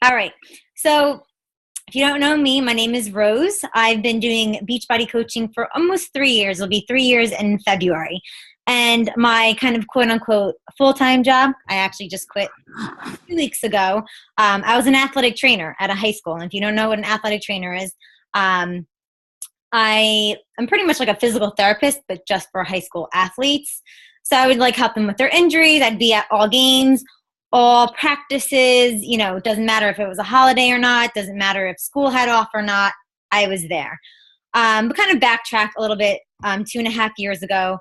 All right. So if you don't know me, my name is Rose. I've been doing Beachbody coaching for almost 3 years. It'll be 3 years in February. And my kind of quote unquote full-time job, I actually just quit 2 weeks ago. I was an athletic trainer at a high school. And if you don't know what an athletic trainer is, um, I'm pretty much like a physical therapist, but just for high school athletes. So I would like help them with their injuries. I'd be at all games, all practices. It doesn't matter if it was a holiday or not. Doesn't matter if school had off or not. I was there. But kind of backtrack a little bit. 2.5 years ago,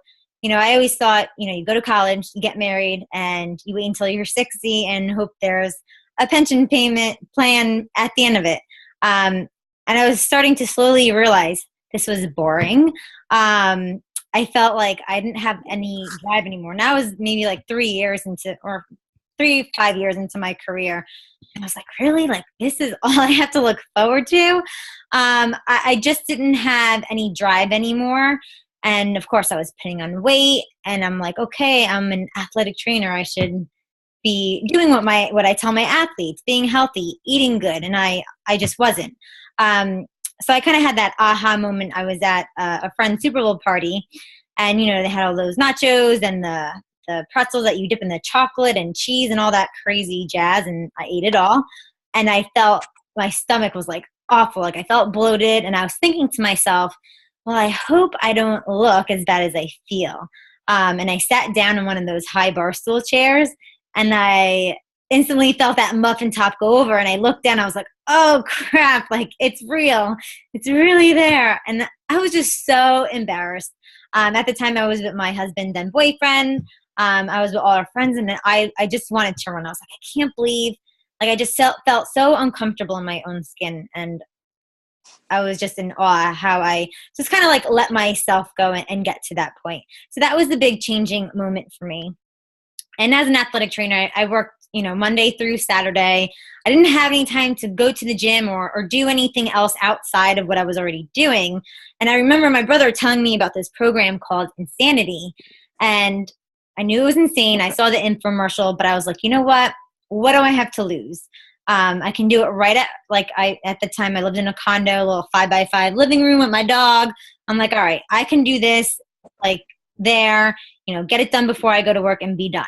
I always thought, you go to college, you get married, and you wait until you're 60 and hope there's a pension payment plan at the end of it. And I was starting to slowly realize this was boring. I felt like I didn't have any drive anymore. Now I was maybe like 3 years into, or 5 years into my career. And I was like, really? Like, this is all I have to look forward to? I just didn't have any drive anymore. And of course I was putting on weight, and I'm like, okay, I'm an athletic trainer. I should be doing what I tell my athletes, being healthy, eating good. And I just wasn't. So I kind of had that aha moment. I was at a friend's Super Bowl party, and they had all those nachos and the pretzels that you dip in the chocolate and cheese and all that crazy jazz, and I ate it all. And I felt my stomach was like awful. Like I felt bloated, and I was thinking to myself, well, I hope I don't look as bad as I feel. And I sat down in one of those high bar stool chairs, and I instantly felt that muffin top go over, and I looked down. I was like, oh crap, like it's real. It's really there. And I was just so embarrassed. At the time I was with my husband, then boyfriend. I was with all our friends, and I just wanted to run. I was like, I can't believe, like I just felt so uncomfortable in my own skin. And I was just in awe how I just kind of like let myself go and get to that point. So that was the big changing moment for me. And as an athletic trainer, I worked, Monday through Saturday. I didn't have any time to go to the gym or do anything else outside of what I was already doing. And I remember my brother telling me about this program called Insanity. And I knew it was insane. I saw the infomercial, but I was like, you know what? What do I have to lose? I can do it at the time I lived in a condo, a little 5x5 living room with my dog. I'm like, all right, I can do this like there, get it done before I go to work and be done.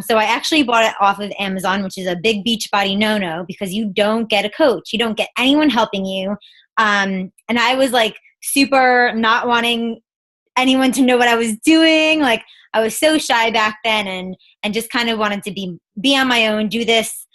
So I actually bought it off of Amazon, which is a big Beachbody no-no because you don't get a coach. You don't get anyone helping you. And I was like super not wanting anyone to know what I was doing. Like I was so shy back then and just kind of wanted to be on my own, do this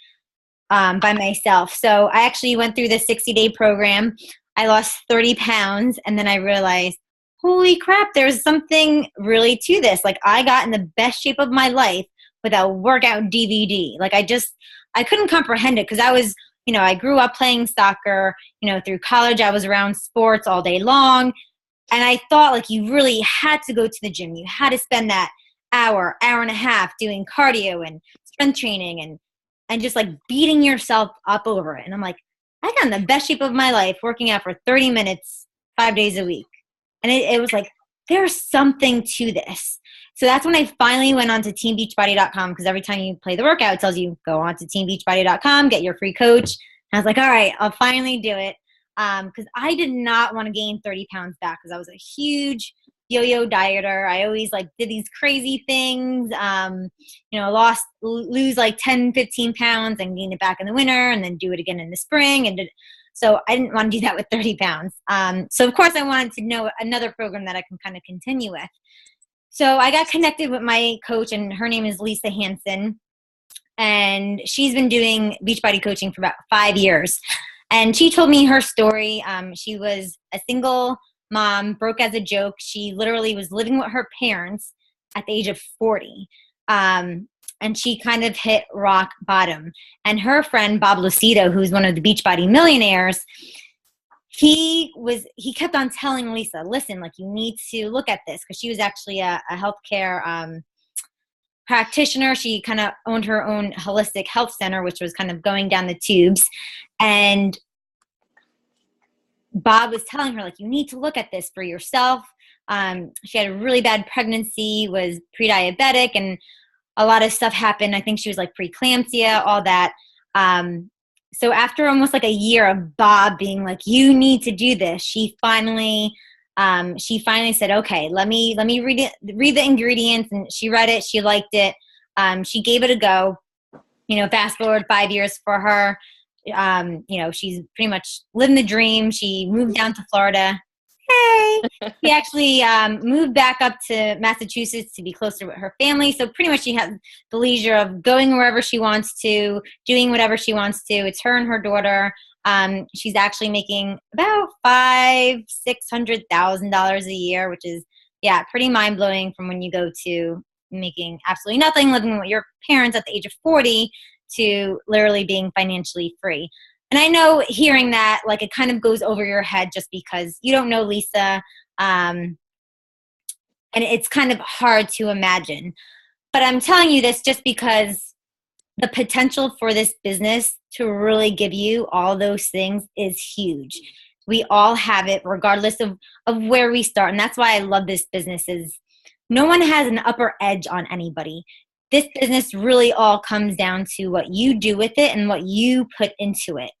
by myself. So I actually went through the 60-day program. I lost 30 pounds, and then I realized, holy crap, there's something really to this. Like I got in the best shape of my life with a workout DVD. Like I couldn't comprehend it because I was, I grew up playing soccer, through college I was around sports all day long. And I thought like you really had to go to the gym. You had to spend that hour and a half doing cardio and strength training and just like beating yourself up over it. And I'm like, I got in the best shape of my life working out for 30 minutes, 5 days a week. And it was like, there's something to this. So that's when I finally went on to teambeachbody.com, because every time you play the workout, it tells you go on to teambeachbody.com, get your free coach. And I was like, all right, I'll finally do it. Because I did not want to gain 30 pounds back because I was a huge yo-yo dieter. I always like did these crazy things, lose like 10, 15 pounds and gain it back in the winter and then do it again in the spring. So I didn't want to do that with 30 pounds. So of course I wanted to know another program that I can kind of continue with. So I got connected with my coach, and her name is Lisa Hansen. And she's been doing Beachbody coaching for about 5 years. And she told me her story. She was a single mom, broke as a joke. She literally was living with her parents at the age of 40. And she kind of hit rock bottom. And her friend, Bob Lucido, who's one of the Beachbody millionaires, he kept on telling Lisa, listen, like you need to look at this, because she was actually a healthcare practitioner. She kind of owned her own holistic health center, which was kind of going down the tubes. And Bob was telling her, like, you need to look at this for yourself. She had a really bad pregnancy, was pre-diabetic, and a lot of stuff happened. I think she was like preeclampsia, all that. So after almost like a year of Bob being like, you need to do this, she finally said, okay, let me read the ingredients. And she read it. She liked it. She gave it a go. Fast forward 5 years for her. She's pretty much living the dream. She moved down to Florida. Hey, she actually moved back up to Massachusetts to be closer with her family. So pretty much she has the leisure of going wherever she wants to, doing whatever she wants to. It's her and her daughter. She's actually making about $600,000 a year, which is pretty mind blowing from when you go to making absolutely nothing, living with your parents at the age of 40 to literally being financially free. And I know hearing that, like, it kind of goes over your head just because you don't know Lisa. And it's kind of hard to imagine. But I'm telling you this just because the potential for this business to really give you all those things is huge. We all have it regardless of where we start. And that's why I love this business is no one has an upper edge on anybody. This business really all comes down to what you do with it and what you put into it.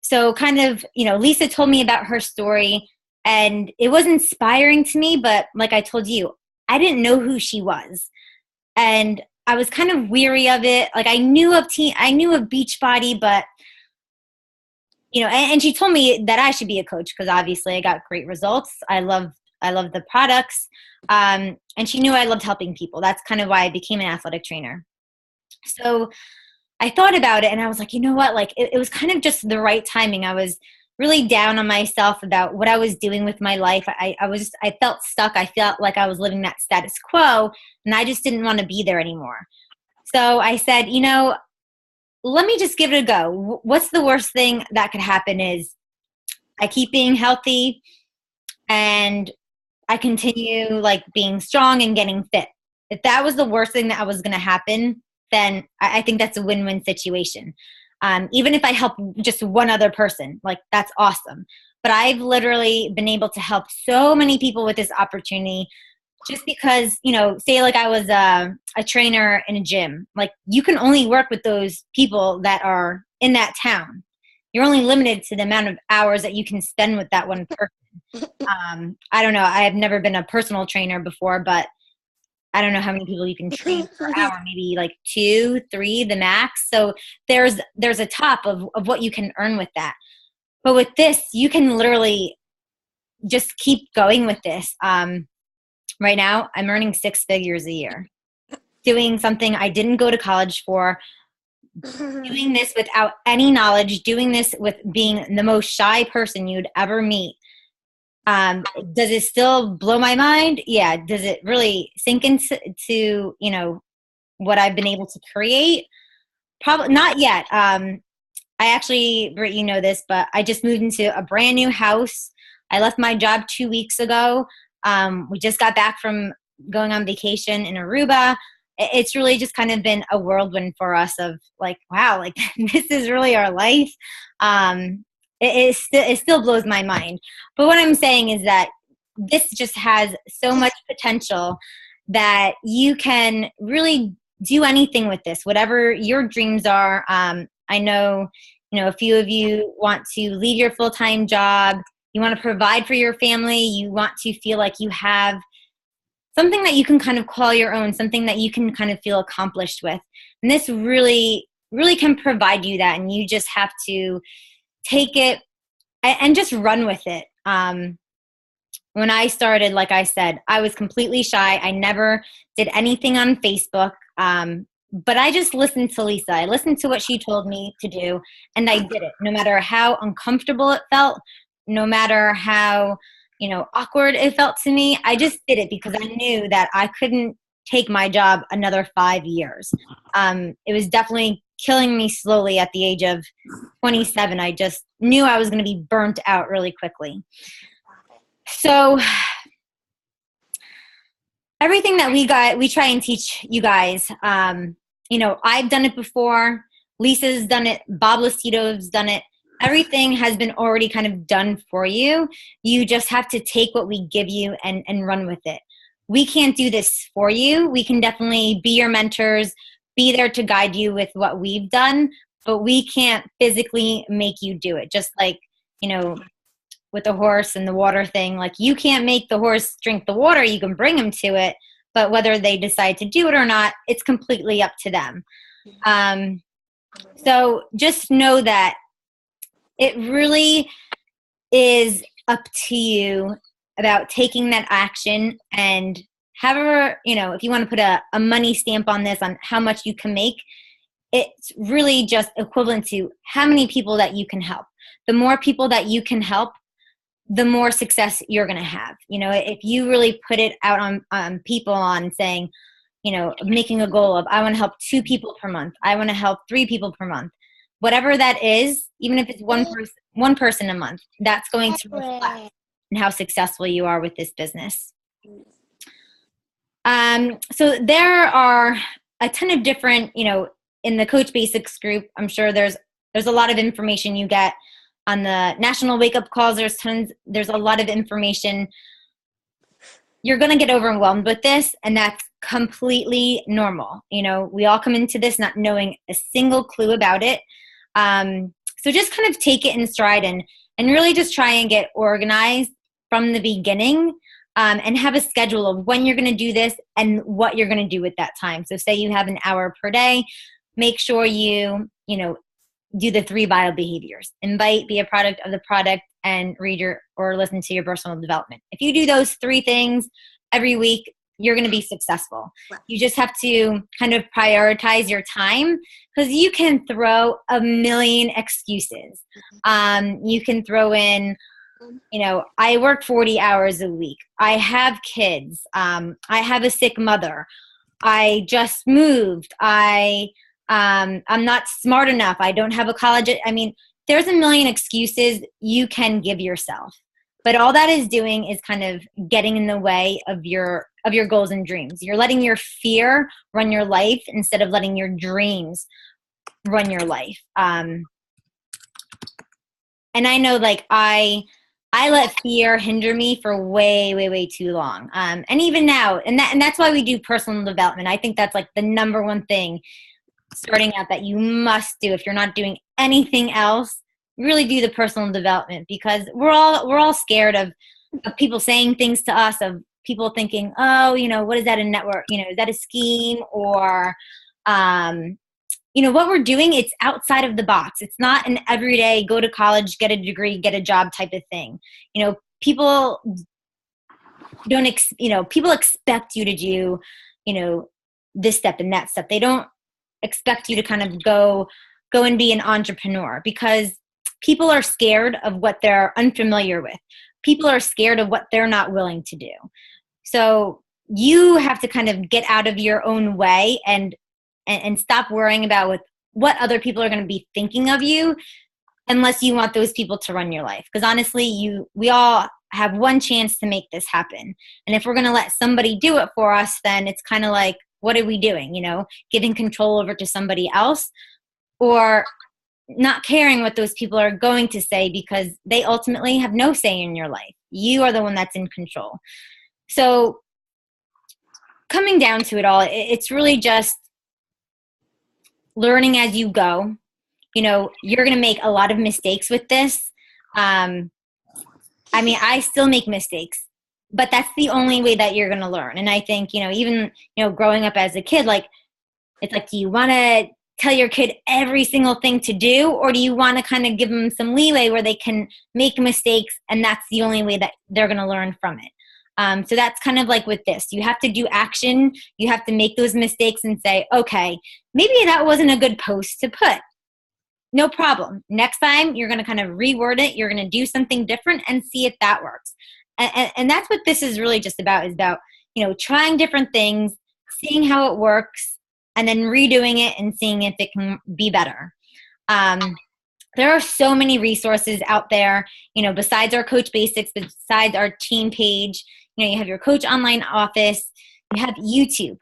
So kind of, Lisa told me about her story and it was inspiring to me, but like I told you, I didn't know who she was. And I was kind of weary of it. Like I knew of Beachbody, but and she told me that I should be a coach because obviously I got great results. I love the products. And she knew I loved helping people. That's kind of why I became an athletic trainer. So I thought about it and I was like, you know what? Like it was kind of just the right timing. I was really down on myself about what I was doing with my life. I felt stuck. I felt like I was living that status quo and I just didn't want to be there anymore. So I said, let me just give it a go. What's the worst thing that could happen is I keep being healthy and I continue like being strong and getting fit. If that was the worst thing that was going to happen, then I think that's a win-win situation. Even if I help just one other person, like that's awesome. But I've literally been able to help so many people with this opportunity just because, say like I was a trainer in a gym. Like you can only work with those people that are in that town. You're only limited to the amount of hours that you can spend with that one person. I don't know. I have never been a personal trainer before, but I don't know how many people you can train per hour, maybe like 2, 3, the max. So there's a top of what you can earn with that. But with this, you can literally just keep going with this. Right now, I'm earning 6 figures a year, doing something I didn't go to college for, doing this without any knowledge, doing this with being the most shy person you'd ever meet. Does it still blow my mind? Yeah. Does it really sink into what I've been able to create? Probably not yet. I actually, Britt, this, but I just moved into a brand new house. I left my job 2 weeks ago. We just got back from going on vacation in Aruba. It's really just kind of been a whirlwind for us of like, wow, like this is really our life. It still blows my mind. But what I'm saying is that this just has so much potential that you can really do anything with this, whatever your dreams are. I know, a few of you want to leave your full-time job. You want to provide for your family. You want to feel like you have something that you can kind of call your own, something that you can kind of feel accomplished with. And this really, really can provide you that. And you just have to take it and just run with it. When I started, like I said, I was completely shy. I never did anything on Facebook. But I just listened to Lisa. I listened to what she told me to do, and I did it. No matter how uncomfortable it felt, no matter how, awkward it felt to me, I just did it because I knew that I couldn't take my job another 5 years. It was definitely killing me slowly at the age of 27. I just knew I was going to be burnt out really quickly. So everything that we try and teach you guys, I've done it before. Lisa's done it. Bob Lucido's done it. Everything has been already kind of done for you. You just have to take what we give you and run with it. We can't do this for you. We can definitely be your mentors, be there to guide you with what we've done. but we can't physically make you do it. Just like, with the horse and the water thing, like you can't make the horse drink the water. You can bring them to it, but whether they decide to do it or not, it's completely up to them. So just know that it really is up to you about taking that action, and however, if you want to put a money stamp on this, on how much you can make, it's really just equivalent to how many people that you can help. The more people that you can help, the more success you're going to have. If you really put it out on people on saying, making a goal of, I want to help 2 people per month. I want to help 3 people per month. Whatever that is, even if it's one person a month, that's going to reflect in how successful you are with this business. So there are a ton of different, in the Coach Basics group, I'm sure there's a lot of information you get on the national wake-up calls. There's a lot of information. You're going to get overwhelmed with this, and that's completely normal. We all come into this not knowing a single clue about it. So just kind of take it in stride and really just try and get organized from the beginning, and have a schedule of when you're going to do this and what you're going to do with that time. So say you have an hour per day, make sure you do the 3 vital behaviors: invite, be a product of the product, and read or listen to your personal development. If you do those 3 things every week, you're going to be successful. You just have to kind of prioritize your time, because you can throw a million excuses. You can throw in, I work 40 hours a week. I have kids. I have a sick mother. I just moved. I'm not smart enough. I don't have a college. I mean, there's a million excuses you can give yourself, but all that is doing is kind of getting in the way of your goals and dreams. You're letting your fear run your life instead of letting your dreams run your life. And I know, like, I let fear hinder me for way, way, way too long. And even now, and that's why we do personal development. I think that's like the number one thing starting out that you must do. If you're not doing anything else, really do the personal development, because we're all scared of people saying things to us, of people thinking, oh, what is that, a network? Is that a scheme? Or, what we're doing, it's outside of the box. It's not an everyday go to college, get a degree, get a job type of thing. People people expect you to do, this step and that step. They don't expect you to kind of go and be an entrepreneur, because people are scared of what they're unfamiliar with. People are scared of what they're not willing to do. So you have to kind of get out of your own way and stop worrying about what other people are going to be thinking of you, unless you want those people to run your life. Because honestly, we all have one chance to make this happen. And if we're going to let somebody do it for us, then it's kind of like, what are we doing? Giving control over to somebody else, or not caring what those people are going to say, because they ultimately have no say in your life. You are the one that's in control. So coming down to it all, it's really just learning as you go. You're going to make a lot of mistakes with this. I still make mistakes, but that's the only way that you're going to learn. And I think, even, growing up as a kid, like, it's like, do you want to tell your kid every single thing to do, or do you want to kind of give them some leeway where they can make mistakes, and that's the only way that they're going to learn from it? So that's kind of like with this. You have to do action. You have to make those mistakes and say, okay, maybe that wasn't a good post to put. No problem. Next time, you're going to kind of reword it. You're going to do something different and see if that works. And that's what this is really just about, trying different things, seeing how it works, and then redoing it and seeing if it can be better. There are so many resources out there, besides our Coach Basics, besides our team page. You have your Coach Online Office, you have YouTube.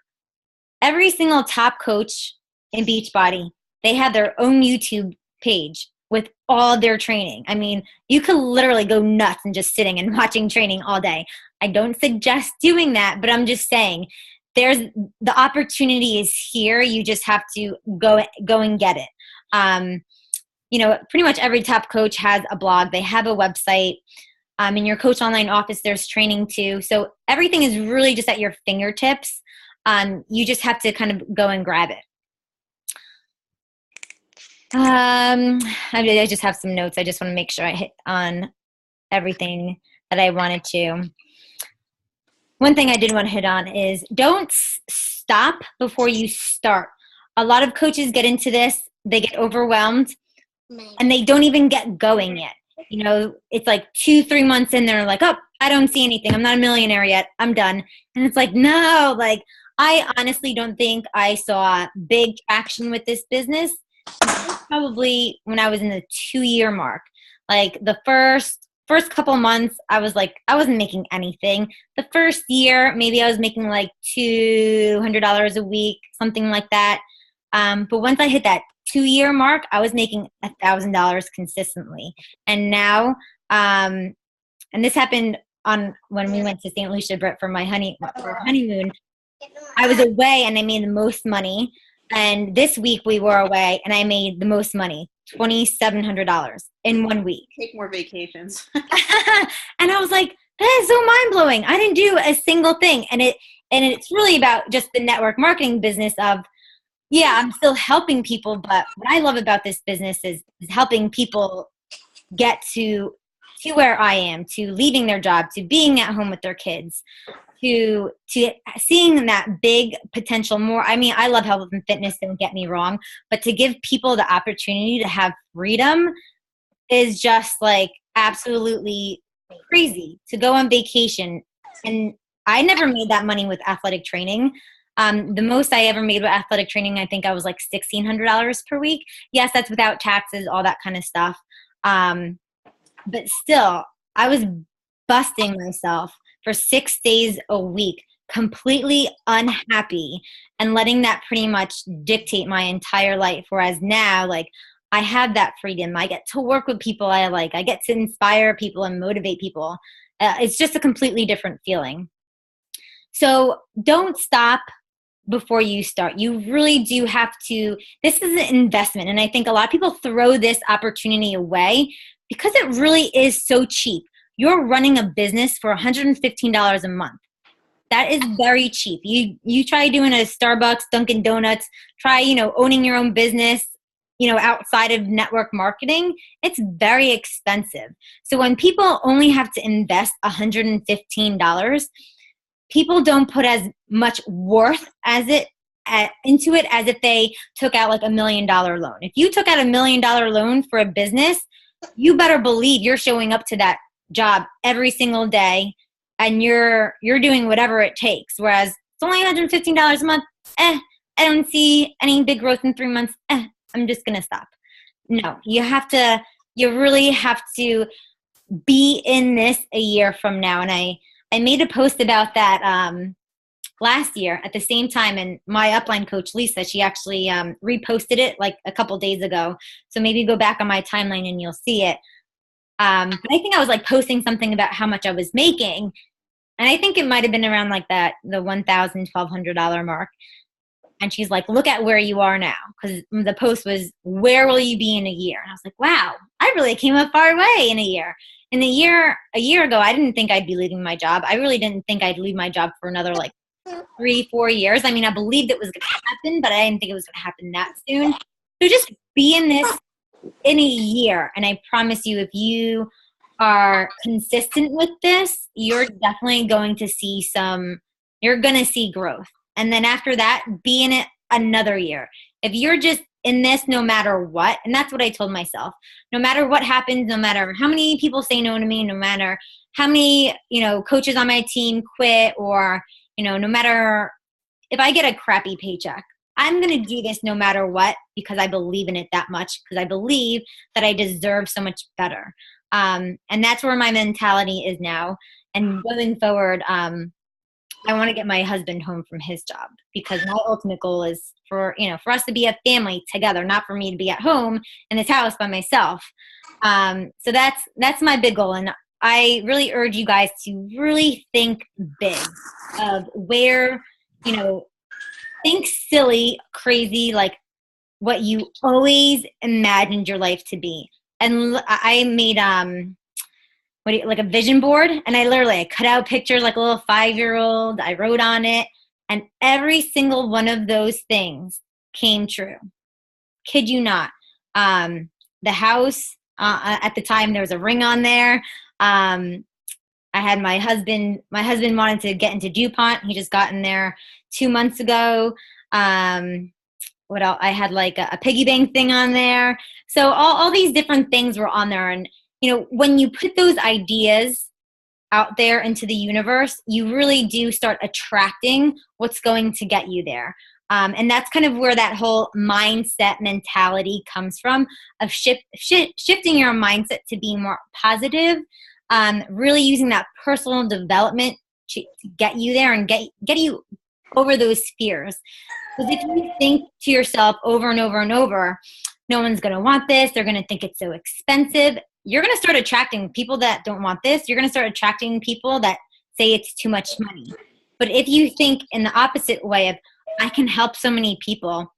Every single top coach in Beachbody, they have their own YouTube page with all their training. I mean, you could literally go nuts and just sitting and watching training all day. I don't suggest doing that, but I'm just saying, the opportunity is here. You just have to go and get it. Pretty much every top coach has a blog. They have a website. In your Coach Online office, there's training too. So everything is really just at your fingertips. You just have to kind of go and grab it. I just have some notes. I just want to make sure I hit on everything that I wanted to. One thing I did want to hit on is don't stop before you start. A lot of coaches get into this, they get overwhelmed, and they don't even get going yet. It's like 2-3 months in, they're like, oh, I don't see anything. I'm not a millionaire yet. I'm done. And it's like, no, like I honestly don't think I saw big traction with this business. Probably when I was in the 2-year mark. Like the first couple months, I was like, I wasn't making anything. The first year, maybe I was making like $200 a week, something like that. But once I hit that 2-year mark, I was making $1,000 consistently. And now, and this happened on when we went to St. Lucia, Brett, for my honeymoon. I was away and I made the most money. And this week we were away and I made the most money, $2,700 in 1 week. Take more vacations. And I was like, that is so mind blowing. I didn't do a single thing. And it's really about just the network marketing business of, yeah, I'm still helping people, but what I love about this business is helping people get to where I am, to leaving their job, to being at home with their kids, to seeing that big potential more. I mean, I love health and fitness, don't get me wrong, but to give people the opportunity to have freedom is just like absolutely crazy. To go on vacation. And I never made that money with athletic training. The most I ever made with athletic training, I think I was like $1,600 per week. Yes, that's without taxes, all that kind of stuff. But still, I was busting myself for 6 days a week, completely unhappy, and letting that pretty much dictate my entire life. Whereas now, like, I have that freedom. I get to work with people I like. I get to inspire people and motivate people. It's just a completely different feeling. So don't stop before you start. You really do have to. This is an investment. And I think a lot of people throw this opportunity away because it really is so cheap. You're running a business for $115 a month. That is very cheap. You try doing a Starbucks, Dunkin' Donuts, try, owning your own business, outside of network marketing. It's very expensive. So when people only have to invest $115, people don't put as much worth into it as if they took out like $1 million loan. If you took out $1 million loan for a business, you better believe you're showing up to that job every single day and you're doing whatever it takes. Whereas it's only $115 a month. I don't see any big growth in 3 months. I'm just going to stop. No, you really have to be in this a year from now. And I made a post about that last year at the same time, and my upline coach, Lisa, she actually reposted it like a couple days ago. So maybe go back on my timeline and you'll see it. But I think I was like posting something about how much I was making. And I think it might have been around like the $1,000, $1,200 mark. And she's like, look at where you are now. Because the post was, where will you be in a year? And I was like, wow, I really came a far way in a year. A year ago, I didn't think I'd be leaving my job. I really didn't think I'd leave my job for another like 3-4 years. I mean, I believed it was going to happen, but I didn't think it was going to happen that soon. So just be in this in a year. And I promise you, if you are consistent with this, you're definitely going to see you're going to see growth. And then after that, be in it another year. If you're just in this no matter what, and that's what I told myself, no matter what happens, no matter how many people say no to me, no matter how many, coaches on my team quit, or, no matter if I get a crappy paycheck, I'm going to do this no matter what, because I believe in it that much, because I believe that I deserve so much better. And that's where my mentality is now. And going forward, I want to get my husband home from his job, because my ultimate goal is for us to be a family together, not for me to be at home in this house by myself. So that's my big goal. And I really urge you guys to really think big of where, think silly, crazy, like what you always imagined your life to be. And I made like a vision board, and I cut out pictures like a little 5-year-old. I wrote on it, and every single one of those things came true. Kid you not. The house, at the time there was a ring on there. I had my husband wanted to get into DuPont. He just got in there 2 months ago. What else? I had like a piggy bank thing on there. So all these different things were on there. And, when you put those ideas out there into the universe, you really do start attracting what's going to get you there. And that's kind of where that whole mindset mentality comes from, of shifting your mindset to be more positive, really using that personal development to get you there and get you over those fears. Because if you think to yourself over and over and over, no one's going to want this, they're going to think it's so expensive, you're going to start attracting people that don't want this. You're going to start attracting people that say it's too much money. But if you think in the opposite way of, I can help so many people,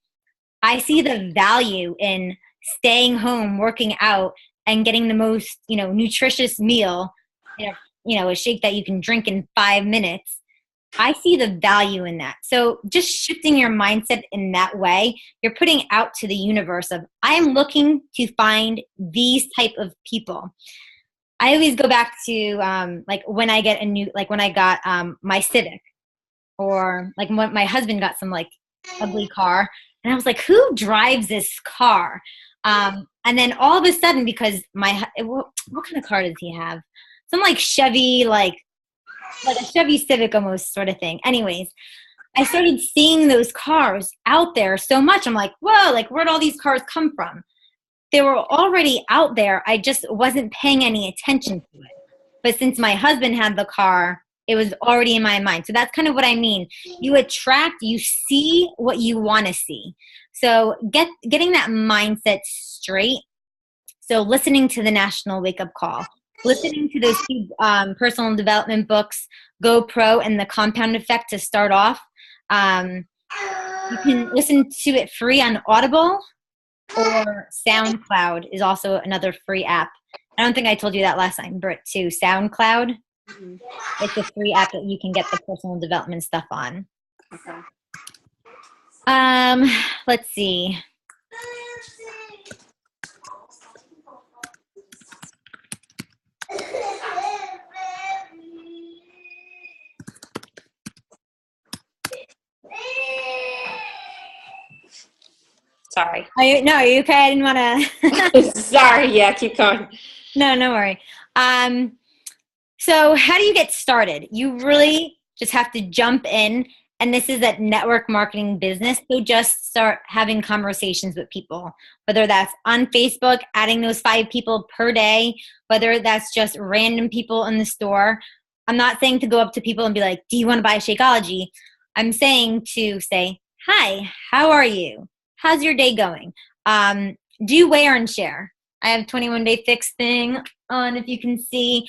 I see the value in staying home, working out, and getting the most, nutritious meal, a shake that you can drink in 5 minutes. I see the value in that. So just shifting your mindset in that way, you're putting out to the universe of, I'm looking to find these type of people. I always go back to like when I got my Civic, or like when my husband got some like ugly car, and I was like, who drives this car? And then all of a sudden, because what kind of car does he have? Some like Chevy, like a Chevy Civic almost sort of thing. Anyways, I started seeing those cars out there so much. I'm like, whoa, like where'd all these cars come from? They were already out there. I just wasn't paying any attention to it. But since my husband had the car, it was already in my mind. So that's kind of what I mean. You see what you want to see. So getting that mindset straight. So listening to the National Wake Up Call, listening to those two personal development books, GoPro and The Compound Effect to start off. You can listen to it free on Audible, or SoundCloud is also another free app. I don't think I told you that last time, Britt, too. SoundCloud. Mm-hmm. It's a free app that you can get the personal development stuff on. Okay. Let's see. Sorry. Are you okay? I didn't want to. Sorry. Yeah, keep going. No worry. So how do you get started? You really just have to jump in, and this is a network marketing business. So just start having conversations with people, whether that's on Facebook, adding those 5 people per day, whether that's just random people in the store. I'm not saying to go up to people and be like, do you want to buy Shakeology? I'm saying to say, hi, how are you? How's your day going? Do wear and share. I have 21-day fix thing on, if you can see.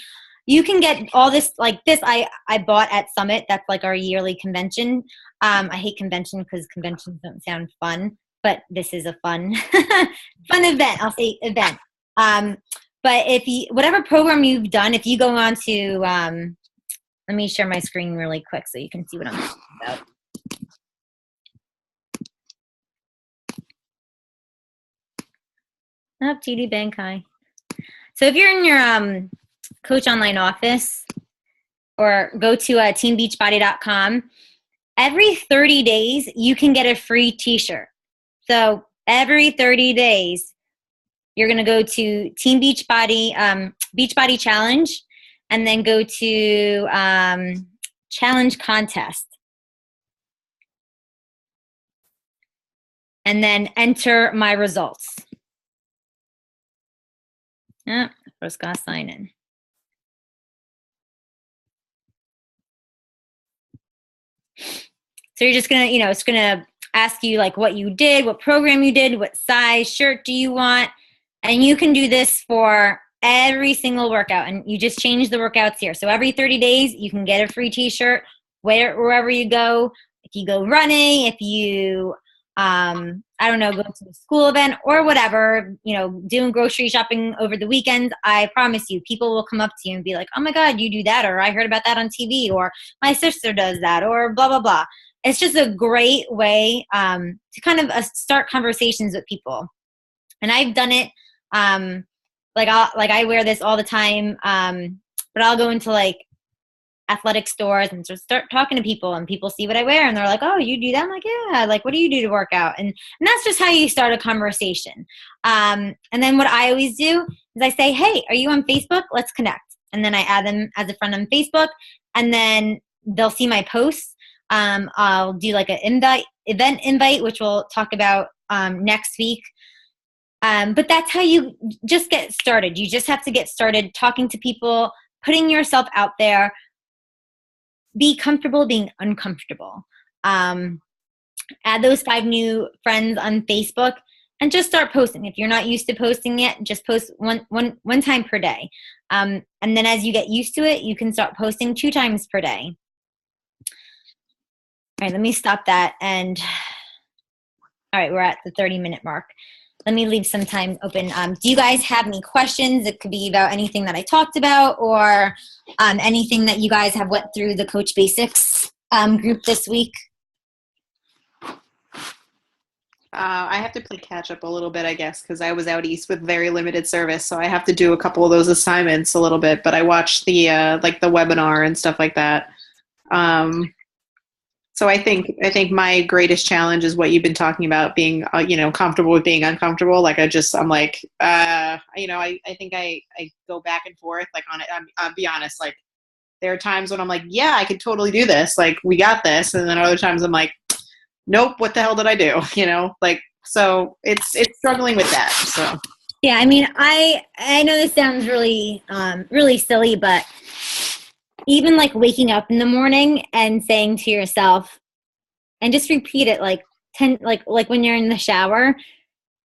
You can get all this, like this I bought at Summit. That's like our yearly convention. I hate convention because conventions don't sound fun, but this is a fun event. I'll say event. But whatever program you've done, if you go on to, let me share my screen really quick so you can see what I'm talking about. TD Bank, hi. So if you're in your Coach Online office, or go to teambeachbody.com, every 30 days you can get a free t-shirt. So every 30 days you're going to go to Team Beachbody, Beachbody Challenge, and then go to Challenge Contest. And then enter my results. First got to sign in. So you're just going to, it's going to ask you like what you did, what program you did, what size shirt do you want. And you can do this for every single workout, and you just change the workouts here. So every 30 days you can get a free t-shirt wherever you go. If you go running, if you I don't know, go to a school event or whatever, doing grocery shopping over the weekends, I promise you, people will come up to you and be like, oh my God, you do that, or I heard about that on TV, or my sister does that, or blah, blah, blah. It's just a great way to kind of start conversations with people. And I've done it. I wear this all the time, but I'll go into like athletic stores and just start talking to people, and people see what I wear and they're like, oh, you do that? I'm like, yeah. Like, what do you do to work out? And that's just how you start a conversation. And then what I always do is I say, hey, are you on Facebook? Let's connect. And then I add them as a friend on Facebook, and then they'll see my posts. I'll do like an event invite, which we'll talk about next week. But that's how you just get started. You just have to get started talking to people, putting yourself out there. Be comfortable being uncomfortable. Add those 5 new friends on Facebook and just start posting. If you're not used to posting yet, just post one time per day. And then as you get used to it, you can start posting 2 times per day. All right, let me stop that. And all right, we're at the 30-minute mark. Let me leave some time open. Do you guys have any questions? It could be about anything that I talked about, or anything that you guys have went through the Coach Basics group this week. I have to play catch up a little bit, I guess, because I was out east with very limited service, so I have to do a couple of those assignments a little bit. But I watched the the webinar and stuff like that. So I think my greatest challenge is what you've been talking about, being comfortable with being uncomfortable. Like I think I go back and forth like on it. I'll be honest, like there are times when I'm like, yeah, I could totally do this. Like we got this. And then other times I'm like, nope, what the hell did I do? So it's struggling with that. So. Yeah. I mean, I know this sounds really, really silly, but even like waking up in the morning and saying to yourself, and just repeat it like 10, like when you're in the shower,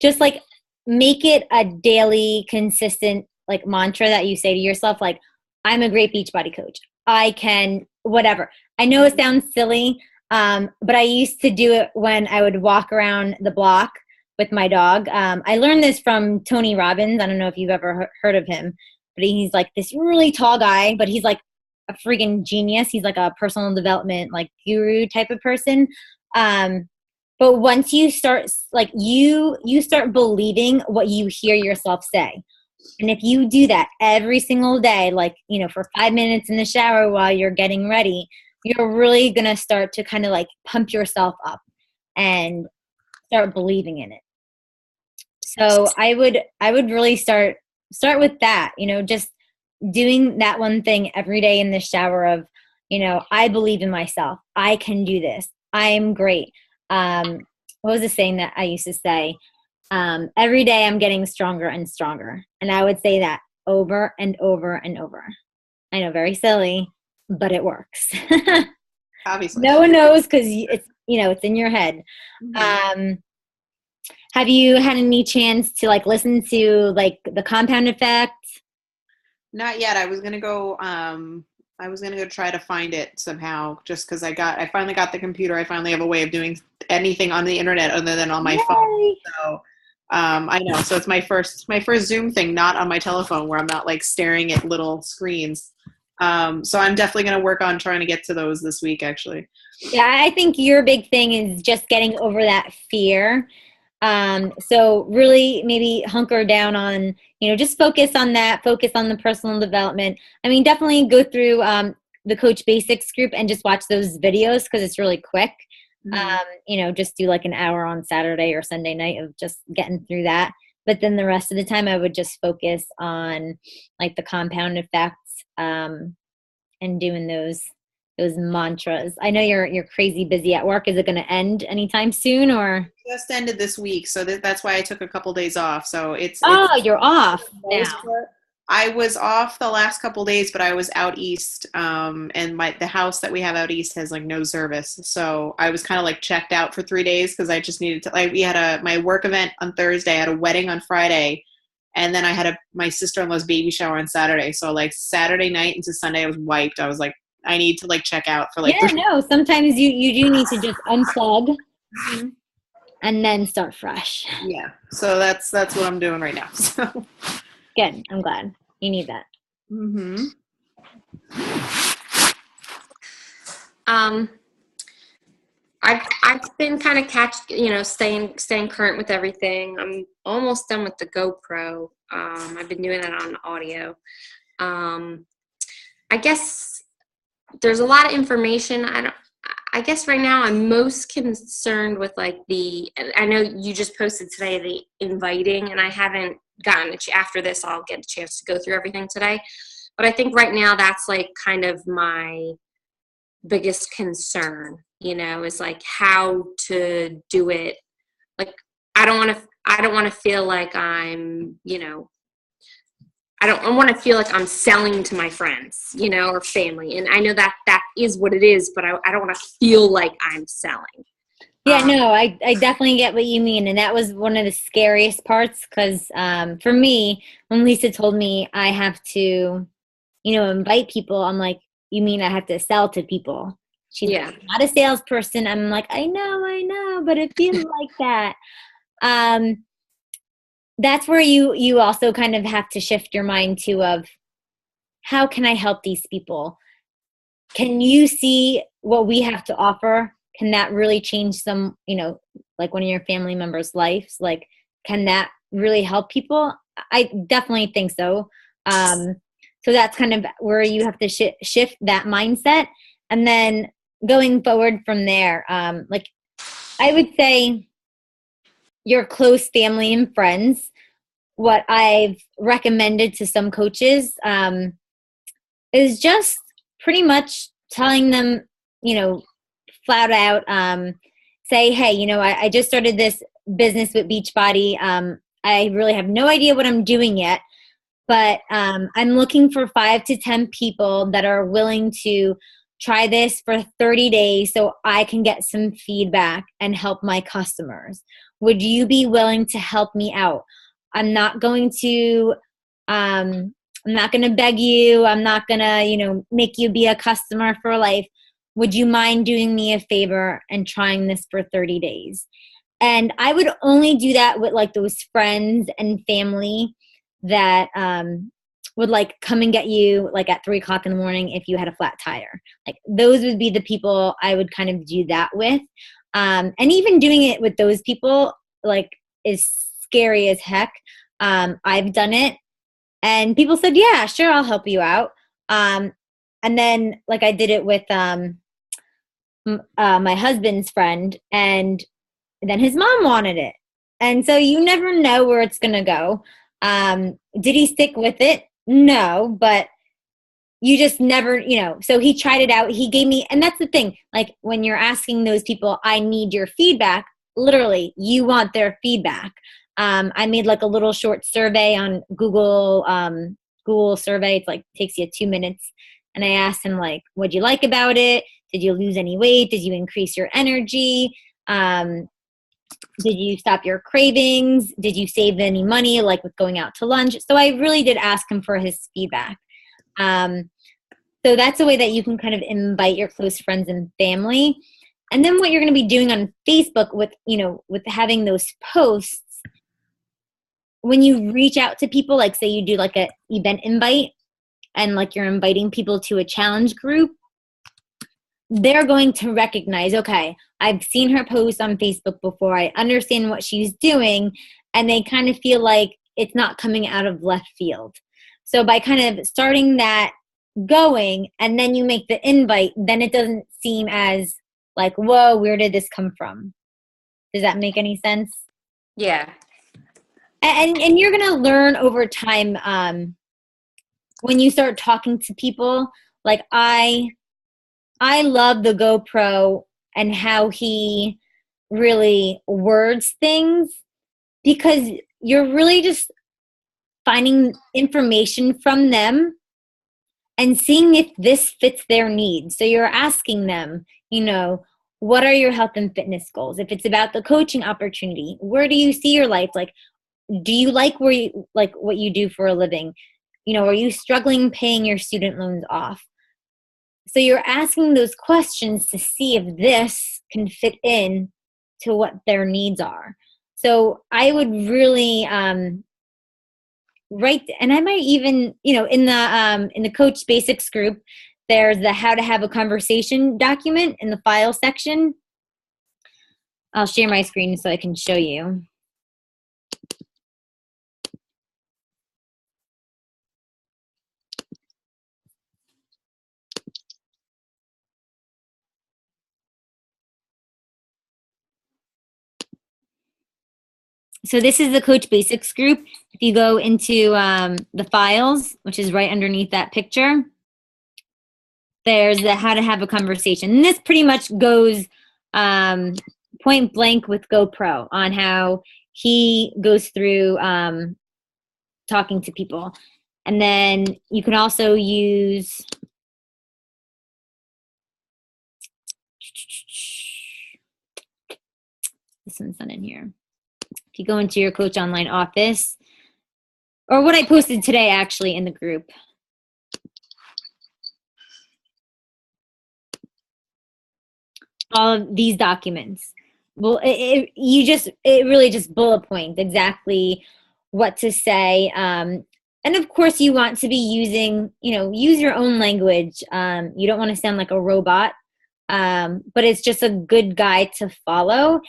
just like make it a daily consistent like mantra that you say to yourself, like, I'm a great Beachbody coach. I can, whatever. I know it sounds silly, but I used to do it when I would walk around the block with my dog. I learned this from Tony Robbins. I don't know if you've ever heard of him, but he's like this really tall guy, but he's like a freaking genius. He's like a personal development like guru type of person. But once you start like you start believing what you hear yourself say. And if you do that every single day, like, for 5 minutes in the shower while you're getting ready, you're really going to start to kind of like pump yourself up and start believing in it. So I would really start with that, just doing that one thing every day in the shower of, I believe in myself. I can do this. I'm great. What was the saying that I used to say? Every day I'm getting stronger and stronger. And I would say that over and over and over. I know, very silly, but it works. Obviously. No one knows because it's, it's in your head. Mm-hmm. Have you had any chance to like listen to like the Compound Effect? Not yet. I was gonna go try to find it somehow, just because I finally got the computer. I finally have a way of doing anything on the internet other than on my phone. So I know. So it's my first Zoom thing, not on my telephone, where I'm not like staring at little screens. So I'm definitely gonna work on trying to get to those this week, actually. Yeah, I think your big thing is just getting over that fear. So really maybe hunker down on, just focus on that, focus on the personal development. I mean, definitely go through the Coach Basics group and just watch those videos because it's really quick. Mm-hmm. Just do like an hour on Saturday or Sunday night of just getting through that. But then the rest of the time I would just focus on like the Compound Effects and doing those mantras. I know you're crazy busy at work. Is it going to end anytime soon, or? Just ended this week, so that's why I took a couple days off. So you're off now. I was off the last couple days, but I was out east, and the house that we have out east has like no service. So I was kind of like checked out for 3 days because I just needed to. We had my work event on Thursday, I had a wedding on Friday, and then I had my sister-in-law's baby shower on Saturday. So like Saturday night into Sunday, I was wiped. I was like, I need to like check out for like. Yeah, no. Sometimes you do need to just unplug. Mm-hmm. and then start fresh. Yeah. So that's what I'm doing right now. So. Good. I'm glad. You need that. Mm-hmm. I've been kind of staying current with everything. I'm almost done with the GoPro. I've been doing that on audio. I guess there's a lot of information. I guess right now I'm most concerned with like I know you just posted today the inviting, and I haven't gotten after this I'll get a chance to go through everything today. But I think right now that's like kind of my biggest concern, is like how to do it. Like I don't want to feel like I'm, I want to feel like I'm selling to my friends, or family. And I know that is what it is, but I don't want to feel like I'm selling. Yeah, no, I definitely get what you mean. And that was one of the scariest parts because for me, when Lisa told me I have to, invite people, I'm like, you mean I have to sell to people? She's not a salesperson. I'm like, I know, but it feels like that. That's where you also kind of have to shift your mind to of how can I help these people? Can you see what we have to offer? Can that really change some, like one of your family members' lives? Like, can that really help people? I definitely think so. So that's kind of where you have to shift that mindset. And then going forward from there, like I would say your close family and friends, what I've recommended to some coaches is just pretty much telling them, flat out, say, hey, I just started this business with Beachbody. I really have no idea what I'm doing yet, but I'm looking for 5 to 10 people that are willing to try this for 30 days so I can get some feedback and help my customers. Would you be willing to help me out? I'm not going to beg you. I'm not going to, make you be a customer for life. Would you mind doing me a favor and trying this for 30 days? And I would only do that with like those friends and family that would like come and get you like at 3:00 in the morning if you had a flat tire. Like those would be the people I would kind of do that with. And even doing it with those people like is scary as heck. I've done it and people said, yeah, sure, I'll help you out. And then like I did it with my husband's friend, and then his mom wanted it. And so you never know where it's going to go. Did he stick with it? No, but you just never, so he tried it out. He gave me, and that's the thing, like when you're asking those people, I need your feedback, literally you want their feedback. I made like a little short survey on Google survey. It's like takes you 2 minutes. And I asked him like, what'd you like about it? Did you lose any weight? Did you increase your energy? Did you stop your cravings? Did you save any money, like with going out to lunch? So I really did ask him for his feedback. So that's a way that you can kind of invite your close friends and family. And then what you're going to be doing on Facebook with having those posts, when you reach out to people, like say you do like an event invite and like you're inviting people to a challenge group, they're going to recognize, okay, I've seen her post on Facebook before. I understand what she's doing. And they kind of feel like it's not coming out of left field. So by kind of starting that going and then you make the invite, then it doesn't seem as like, whoa, where did this come from? Does that make any sense? Yeah. And you're going to learn over time when you start talking to people. Like I love the GoPro and how he really words things, because you're really just finding information from them and seeing if this fits their needs. So you're asking them, what are your health and fitness goals? If it's about the coaching opportunity, where do you see your life? Like, do you like what you do for a living? Are you struggling paying your student loans off? So you're asking those questions to see if this can fit in to what their needs are. So I would really write, and I might even, in the Coach Basics group, there's the how to have a conversation document in the file section. I'll share my screen so I can show you. So this is the Coach Basics group. If you go into the files, which is right underneath that picture, there's the how to have a conversation. And this pretty much goes point blank with GoPro on how he goes through talking to people. And then you can also use this one's not in here. If you go into your Coach Online office, or what I posted today actually in the group. All of these documents. Well, it really just bullet points exactly what to say. And of course you want to be using, use your own language. You don't want to sound like a robot, but it's just a good guide to follow.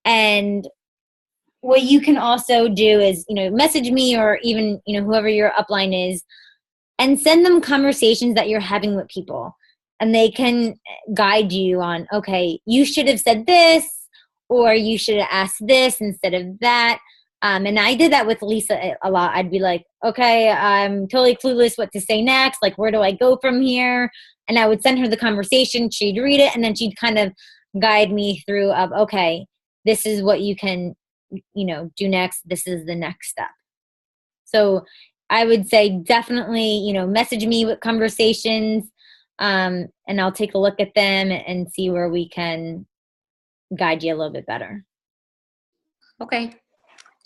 And what you can also do is, message me or even, whoever your upline is, and send them conversations that you're having with people. And they can guide you on, okay, you should have said this, or you should have asked this instead of that. And I did that with Lisa a lot. I'd be like, okay, I'm totally clueless what to say next. Like, where do I go from here? And I would send her the conversation. She'd read it, and then she'd kind of guide me through of, okay, this is what you can do next. This is the next step. So I would say definitely, message me with conversations, and I'll take a look at them and see where we can guide you a little bit better. Okay.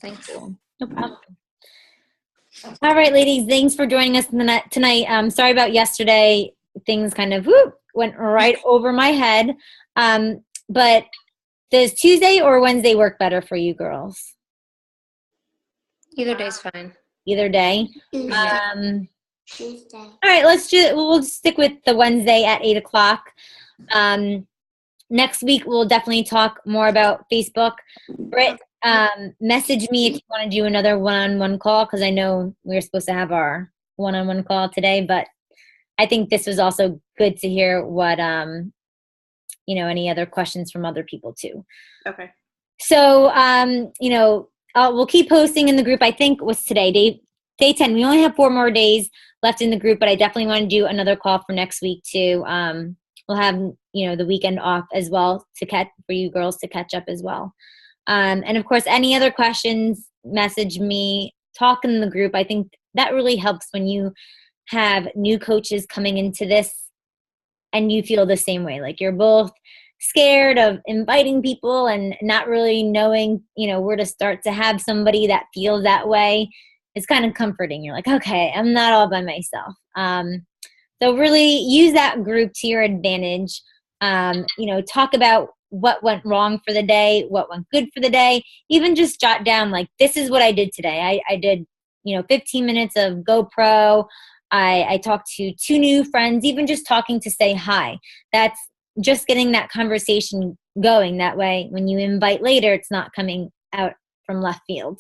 Thanks. No problem. All right, ladies, thanks for joining us tonight. Sorry about yesterday. Things kind of went right over my head. But does Tuesday or Wednesday work better for you girls? Either day's fine. Either day. Tuesday. All right, we'll stick with the Wednesday at 8 o'clock. Next week, we'll definitely talk more about Facebook. Britt, message me if you want to do another one-on-one call, because I know we were supposed to have our one-on-one call today, but I think this was also good to hear what, any other questions from other people too. Okay. So, we'll keep posting in the group. I think what's today? Day 10. We only have 4 more days left in the group, but I definitely want to do another call for next week too. We'll have, the weekend off as well for you girls to catch up as well. And of course, any other questions, message me, talk in the group. I think that really helps when you have new coaches coming into this and you feel the same way. Like you're both scared of inviting people and not really knowing, where to start to have somebody that feels that way. It's kind of comforting. You're like, okay, I'm not all by myself. So really use that group to your advantage. Talk about what went wrong for the day, what went good for the day. Even just jot down, like, this is what I did today. I did, 15 minutes of GoPro. I talked to 2 new friends, even just talking to say hi. That's just getting that conversation going. That way, when you invite later, it's not coming out from left field.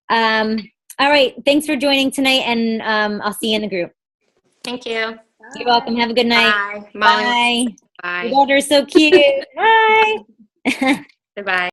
All right. Thanks for joining tonight, and I'll see you in the group. Thank you. You're welcome. Have a good night. Bye. Bye. Bye. Your daughter's so cute. Bye. Goodbye.